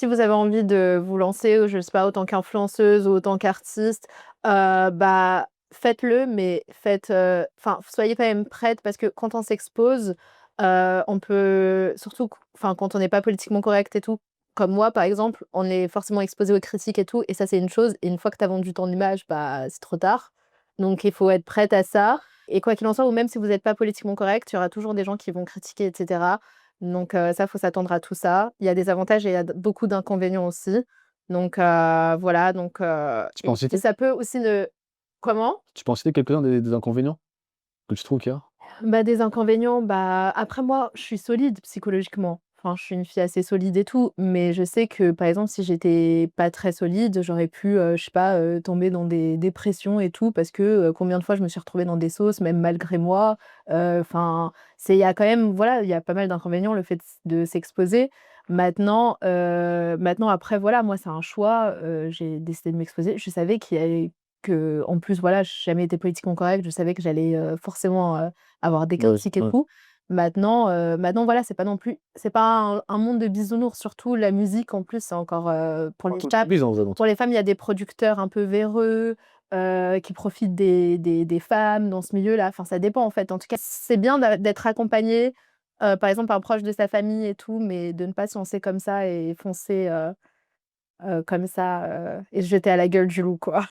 Si vous avez envie de vous lancer, je sais pas, autant qu'influenceuse ou autant qu'artiste, bah, faites-le, mais enfin, soyez quand même prête parce que quand on s'expose, on peut surtout enfin, quand on n'est pas politiquement correct et tout, comme moi, par exemple, on est forcément exposé aux critiques et tout et ça, c'est une chose et une fois que tu as vendu ton image, bah, c'est trop tard. Donc il faut être prête à ça et quoi qu'il en soit ou même si vous êtes pas politiquement correct, il y aura toujours des gens qui vont critiquer et cetera. Donc ça, faut s'attendre à tout ça. Il y a des avantages et il y a beaucoup d'inconvénients aussi. Donc voilà, Tu peux en et citer? ça peut aussi ne comment? Tu peux en citer quelques-uns des inconvénients que tu trouves qu'il y a? Bah, des inconvénients, bah, après moi, je suis solide psychologiquement. Enfin, je suis une fille assez solide et tout, mais je sais que, par exemple, si j'étais pas très solide, j'aurais pu, je sais pas, tomber dans des dépressions et tout parce que, combien de fois je me suis retrouvée dans des sauces, même malgré moi. Enfin, il y a quand même voilà, il y a pas mal d'inconvénients, le fait de s'exposer. Maintenant après voilà, moi c'est un choix, j'ai décidé de m'exposer. Je savais qu'en plus voilà, j'ai jamais été politiquement correcte, je savais que j'allais, forcément, avoir des Ouais, critiques et ouais. tout. Maintenant voilà, c'est pas non plus c'est pas un monde de bisounours, surtout la musique en plus, c'est encore, pour Pas les tout le femmes showbiz en faisant pour les femmes, il y a des producteurs un peu véreux, qui profitent des femmes dans ce milieu-là. Enfin, ça dépend en fait. En tout cas, c'est bien d'être accompagné, par exemple, par un proche de sa famille et tout, mais de ne pas se lancer comme ça et foncer, comme ça, et se jeter à la gueule du loup, quoi.